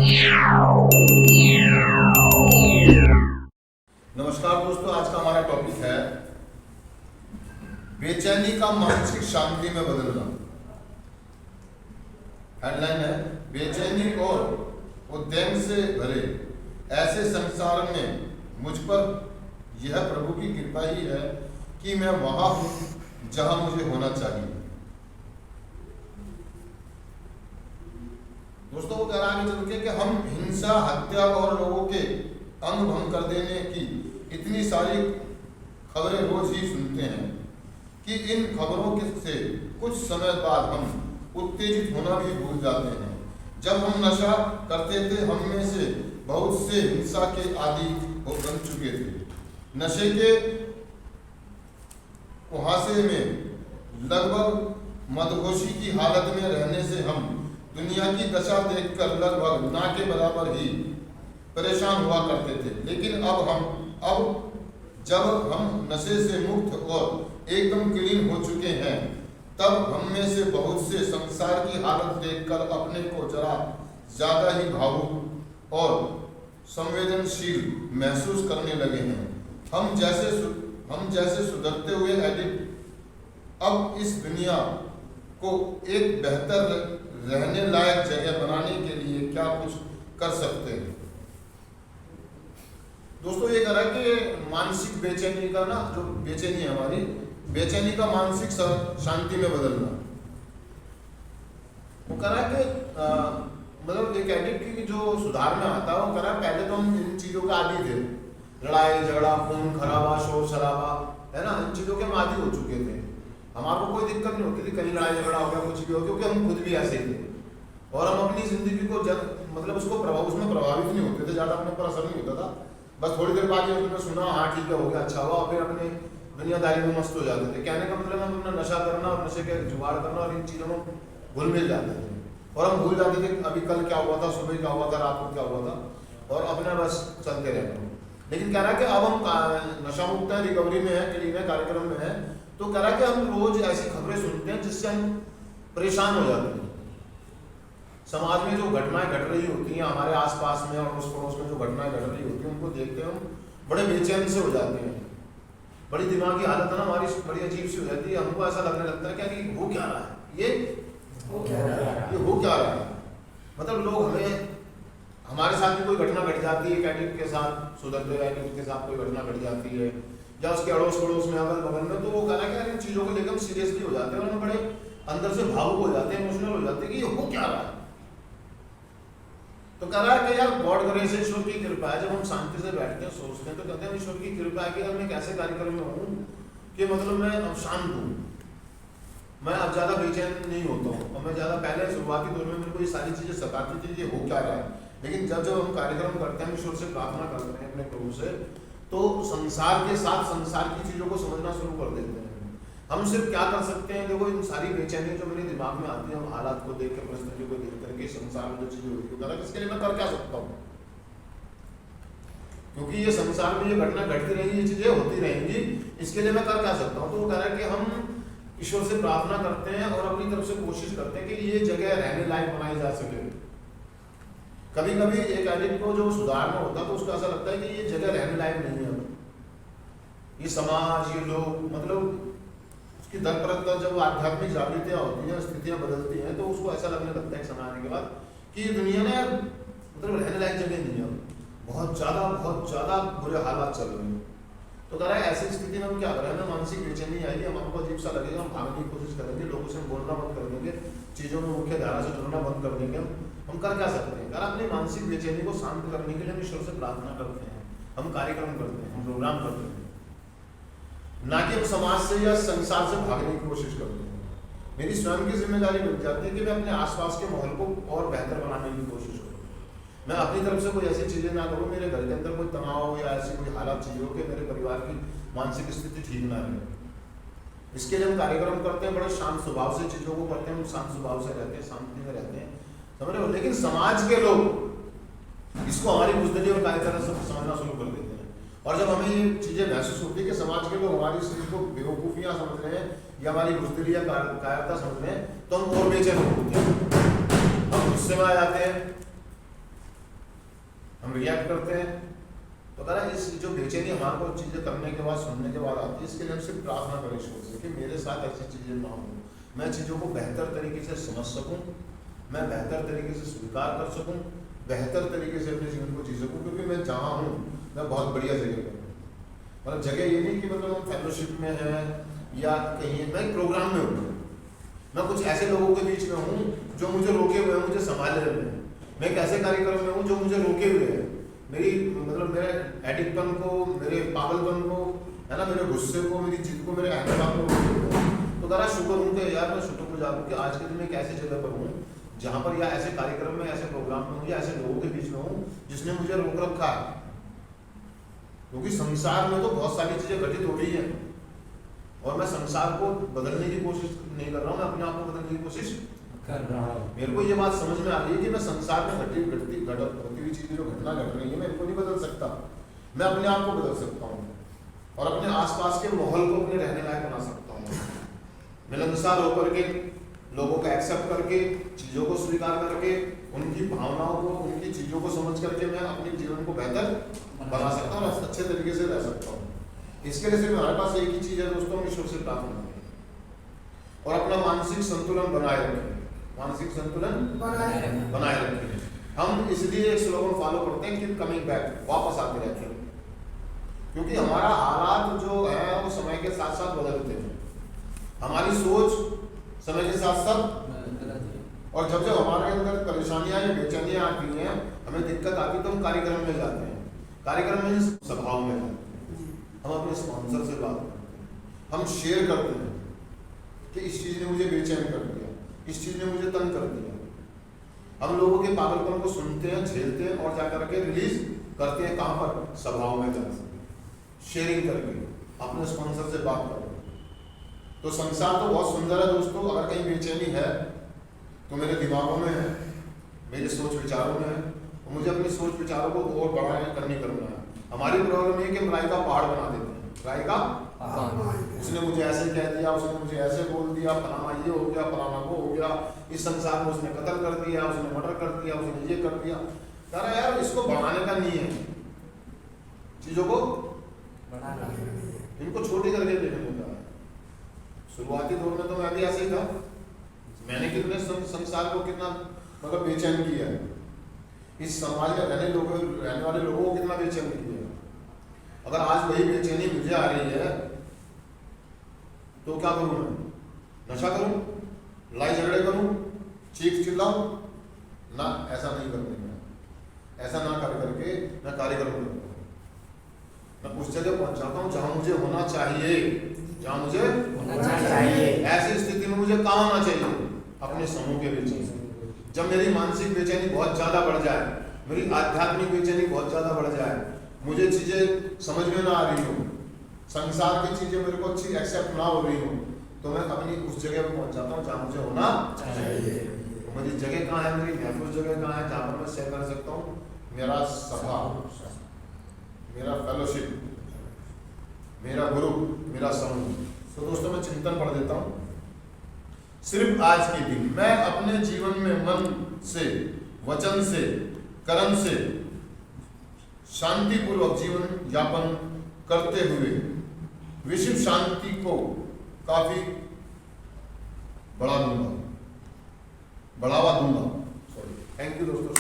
नमस्कार दोस्तों, आज का हमारा टॉपिक है बेचैनी का मानसिक शांति में बदलना। हेडलाइन है बेचैनी और उद्यम से भरे ऐसे संसार में मुझ पर यह प्रभु की कृपा ही है कि मैं वहां हूं जहां मुझे होना चाहिए। दोस्तों, वो कह रहा है चल के कि हम हिंसा, हत्या और लोगों के अंग भंग कर देने की इतनी सारी खबरें रोज ही सुनते हैं कि इन खबरों से कुछ समय बाद हम उत्तेजित होना भी भूल जाते हैं। जब हम नशा करते थे, हम में से बहुत से हिंसा के आदी बन चुके थे। नशे के कुहासे में लगभग मदहोशी की हालत में रहने से हम दुनिया की दशा देखकर लगभग ना के बराबर ही परेशान हुआ करते थे। लेकिन अब जब हम नशे से मुक्त और एकदम क्लीन हो चुके हैं, तब हम में से बहुत से संसार की हालत देखकर अपने को जरा ज्यादा ही भावुक और संवेदनशील महसूस करने लगे हैं। हम जैसे सुधरते हुए एडिक्ट अब इस दुनिया को एक बेहतर रहने लायक जगह बनाने के लिए क्या कुछ कर सकते हैं। दोस्तों, ये कह रहा है कि मानसिक बेचैनी का जो बेचैनी है हमारी, बेचैनी का मानसिक शांति में बदलना। वो कह रहा है कि मतलब एक एडिक्ट की जो सुधार में आता है, वो कह रहा है पहले तो हम इन चीजों के आदी थे, लड़ाई झगड़ा, खून खराबा, शोर शराबा, है ना, इन चीजों के हम आदी हो चुके थे। हमारे को कोई दिक्कत नहीं होती थी, कहीं लड़ाई झगड़ा हो गया, कुछ भी हो, क्योंकि हम खुद भी ऐसे ही थे और हम अपनी जिंदगी को मतलब उसमें प्रभावित नहीं होते थे, ज्यादा अपने पर असर नहीं होता था। बस थोड़ी देर बाद उसने सुना, हाँ ठीक है, हो गया, अच्छा हुआ, फिर अपने दुनियादारी में मस्त हो जाते थे। कहने का मतलब हम अपना नशा करना और नशे के जुगाड़ करना और इन चीजों में घुल मिल जाते थे और हम भूल जाते थे अभी कल क्या हुआ था, सुबह क्या हुआ था, रात को क्या हुआ था, और अपने बस चलते रहते। लेकिन कह रहा है कि अब हम नशा मुक्त है, रिकवरी में है, क्लीन है, कार्यक्रम में है, तो कह रहा है कि हम रोज ऐसी खबरें सुनते हैं जिससे हम परेशान हो जाते हैं। समाज में जो घटनाएं घट रही होती हैं, हमारे आसपास में और उस पड़ोस में जो घटनाएं घट रही होती हैं, उनको देखते हम बड़े बेचैन से हो जाते हैं। बड़ी दिमागी हालत है ना हमारी, बड़ी अजीब सी हो जाती है। हमको ऐसा लगने लगता है कि हो क्या रहा है, ये हो क्या रहा है। मतलब लोग हमारे साथ भी कोई घटना घट जाती है, कैडिट के साथ सुधरते हुए एडिक्ट के साथ कोई घटना घट जाती है, या उसके अड़ोस पड़ोस में, अगल बगल में, तो वो कह रहा है कि इन चीजों को लेकर हम सीरियसली हो जाते हैं और हम बड़े अंदर से भावुक हो जाते हैं, इमोशनल हो जाते हैं कि ये हो क्या रहा है। तो कह रहा है कि यार गॉड ग्रेस है, ईश्वर की कृपा है। जब हम शांति से बैठते हैं, सोचते हैं, तो कहते हैं ईश्वर की कृपा है कि मैं एक ऐसे कार्यक्रम में हूँ कि मतलब मैं अब शांत हूँ, मैं अब ज्यादा बेचैन नहीं होता हूँ। और मैं ज्यादा पहले शुरुआती दौर में मेरे को ये सारी चीजें सताती थी, ये हो क्या रहा है। लेकिन जब हम कार्यक्रम करते हैं, ईश्वर से प्रार्थना करते हैं अपने प्रभु से, तो संसार के साथ संसार की चीजों को समझना शुरू कर देते हैं। हम सिर्फ क्या कर सकते हैं, देखो इन सारी बेचैनी जो मेरे दिमाग में आती है, हम हालात को देख के, परिस्थितियों को देख करके, संसार में जो चीजें होती है, इसके लिए मैं कर क्या सकता हूँ, क्योंकि ये संसार में ये घटना घटती रहेगी, ये चीजें होती रहेंगी, इसके लिए मैं कर क्या सकता हूँ। तो वो कह रहा है कि हम ईश्वर से प्रार्थना करते हैं और अपनी तरफ से कोशिश करते हैं कि ये जगह रहने लायक बनाई जा सके। कभी कभी एक एडिक्ट को जो सुधारना होता है, तो उसको ऐसा लगता है कि ये जगह रहने लायक नहीं है, ये समाज, ये लोग, मतलब कि दर पर जब आध्यात्मिक जागृतियां होती हैं, स्थितियां बदलती हैं, तो उसको ऐसा लगने लगता है समय आने के बाद कि ये दुनिया ने मतलब रहने लायक जगह नहीं है, बहुत ज्यादा बुरे हालात चल रहे हैं। तो कह रहा है ऐसी स्थिति में हम क्या करें, हमें मानसिक बेचैनी आएगी, हमको अजीब सा लगेगा, हम भागने की कोशिश करेंगे, लोगों से बोलना बंद कर देंगे, चीजों में मुख्य धारा से जुड़ना बंद कर देंगे। हम कर क्या सकते हैं, कह रहा अपनी मानसिक बेचैनी को शांत करने के लिए हम ईश्वर से प्रार्थना करते हैं, हम कार्यक्रम करते हैं, हम प्रोग्राम करते हैं, ना कि हम समाज से या संसार से भागने की कोशिश करते हैं। मेरी स्वयं की जिम्मेदारी बन जाती है कि मैं अपने आसपास के माहौल को और बेहतर बनाने की कोशिश करूँ। मैं अपनी तरफ से कोई ऐसी चीजें ना करूँ, मेरे घर के अंदर कोई तनाव या ऐसी कोई हालत चीज हो कि मेरे परिवार की मानसिक स्थिति ठीक ना रहे। इसके लिए हम कार्यक्रम करते हैं, बड़े शांत स्वभाव से चीजों को करते हैं, हम शांत स्वभाव से रहते हैं, शांति में रहते हैं, समझ रहे हो। लेकिन समाज के लोग इसको हमारी बुजदिली और कायरता से समझना शुरू कर देते हैं, और जब हमें ये चीजें महसूस होती है कि समाज के लोग हमारी स्थिति को बेवकूफियां समझ रहे हैं या हमारी बुजदिली या कायरता समझ रहे हैं, तो हम और बेचैन होते हैं, हम गुस्से में आ जाते हैं, हम रिएक्ट करते हैं। तो कह रहा है इस जो बेचैनी हमारे को चीज़ें करने के बाद, सुनने के बाद आती है, इसके लिए हम सिर्फ प्रार्थना करें ईश्वर से कि मेरे साथ ऐसी चीज़ें ना हो, मैं चीज़ों को बेहतर तरीके से समझ सकूं, मैं बेहतर तरीके से स्वीकार कर सकूं, बेहतर तरीके से अपने जीवन को जी सकूं, क्योंकि मैं जहाँ हूँ मैं बहुत बढ़िया जगह पर हूँ। मतलब जगह ये नहीं कि मतलब हम फेलोशिप में हैं या कहीं, मैं एक प्रोग्राम में हूँ, मैं कुछ ऐसे लोगों के बीच में हूँ जो मुझे रोके हुए हैं, मुझे संभाले हुए हैं। मैं एक ऐसे कार्यक्रम में हूँ जो मुझे रोके हुए हैं, मेरी मतलब मेरे एडिक्टपन को, मेरे पागलपन को, है ना, मेरे गुस्से को, मेरी जिद को, मेरे अहंकार को रोके हुए हैं। तो करा शुक्र हूँ कि यार मैं शुक्रगुजार हूँ कि आज के दिन में एक ऐसी जगह पर हूँ जहाँ पर या ऐसे कार्यक्रम में, ऐसे प्रोग्राम में हूँ या ऐसे लोगों के बीच में हूँ जिसने मुझे रोक रखा है। क्योंकि संसार में तो बहुत सारी चीजें घटित हो रही है और मैं संसार को बदलने की कोशिश नहीं कर रहा हूँ, मैं अपने आप को बदलने की कोशिश कर रहा हूँ। मेरे को ये बात समझ में आ रही है कि मैं संसार में घटती हुई चीजें जो घटना घट रही है, मैं इनको नहीं बदल सकता, मैं अपने आप को बदल सकता हूँ और अपने आसपास के माहौल को अपने रहने लायक बना सकता हूँ। मिलनसार होकर के, लोगों को एक्सेप्ट करके, चीजों को स्वीकार करके, उनकी भावनाओं को, उनकी चीजों को समझ करके मैं अपने जीवन को बेहतर बना सकता हूँ और अच्छे तरीके से रह सकता हूँ। इसके लिए सिर्फ हमारे पास एक ही चीज है दोस्तों, ईश्वर से प्रार्थना करें और अपना मानसिक संतुलन बनाए रखें। मानसिक संतुलन बनाए रखें। हम इसलिए एक स्लोगन फॉलो करते हैं कि कमिंग बैक, वापस आते रहते हैं, क्योंकि हमारा हालात जो है वो समय के साथ साथ बदलते हैं, हमारी सोच समय के साथ साथ, और जब जब हमारे अंदर परेशानियां या बेचैनियां आती हैं, हमें दिक्कत आती है, तो हम कार्यक्रम में जाते हैं, कार्यक्रम में सभाओं में जाते हैं, हम अपने स्पॉन्सर से बात करते हैं, हम शेयर करते हैं कि इस चीज़ ने मुझे बेचैन कर दिया, इस चीज़ ने मुझे तंग कर दिया। हम लोगों के पागलपन को सुनते हैं, झेलते हैं और जाकर के रिलीज करते हैं। कहाँ पर? सभाओं में जाकर शेयरिंग करके, अपने स्पॉन्सर से बात करके। तो संसार तो बहुत सुंदर है दोस्तों, अगर कहीं बेचैनी है तो मेरे दिमागों में है, मेरे सोच विचारों में है, और मुझे अपनी सोच विचारों को और बढ़ाने करना है। हमारी प्रॉब्लम है कि हम राय का पहाड़ बना देते हैं, राय का उसने मुझे ऐसे कह दिया, उसने मुझे ऐसे बोल दिया, फलाना ये हो गया, फलाना वो हो गया, इस संसार में उसने कत्ल कर दिया, उसने मर्डर कर दिया, उसने ये कर दिया। कह रहा यार इसको बढ़ाने का नहीं है, चीजों को बढ़ाना, इनको छोटी करके देखने का है। शुरुआती दौर में तो मैं भी ऐसे ही था, मैंने कितने संसार को कितना मतलब बेचैन किया है, इस समाज में रहने वाले लोगों को कितना बेचैन किया है। अगर आज वही बेचैनी मुझे आ रही है तो क्या करूं मैं? नशा करूं, लड़ाई झगड़े करूं, चीख चिल्लाऊं? ना, ऐसा नहीं करने का। ऐसा ना कर करके मैं कार्य करूंगा, मैं उस जगह पहुंच जाता हूं जहां मुझे होना चाहिए, जहां मुझे होना चाहिए। ऐसी स्थिति में मुझे कहाँ होना चाहिए? अपने समूह के बीच। जब मेरी मानसिक बेचैनी बहुत ज्यादा बढ़ जाए, मेरी आध्यात्मिक बेचैनी बहुत ज्यादा बढ़ जाए, मुझे चीजें समझ में ना आ रही हो, संसार की चीजें मेरे को अच्छी एक्सेप्ट ना हो रही हो, तो मैं अपनी उस जगह पर पहुंच जाता हूँ जहाँ मुझे होना चाहिए। तो मेरी जगह कहाँ है? मेरी महफूज जगह कहाँ है जहाँ पर मैं शेयर कर सकता हूँ? मेरा सभा, मेरा फेलोशिप, मेरा ग्रुप, मेरा समूह। तो दोस्तों मैं चिंतन पढ़ देता हूँ। सिर्फ आज के दिन मैं अपने जीवन में मन से, वचन से, कर्म से शांतिपूर्वक जीवन यापन करते हुए विश्व शांति को काफी बढ़ावा दूंगा। थैंक यू दोस्तों।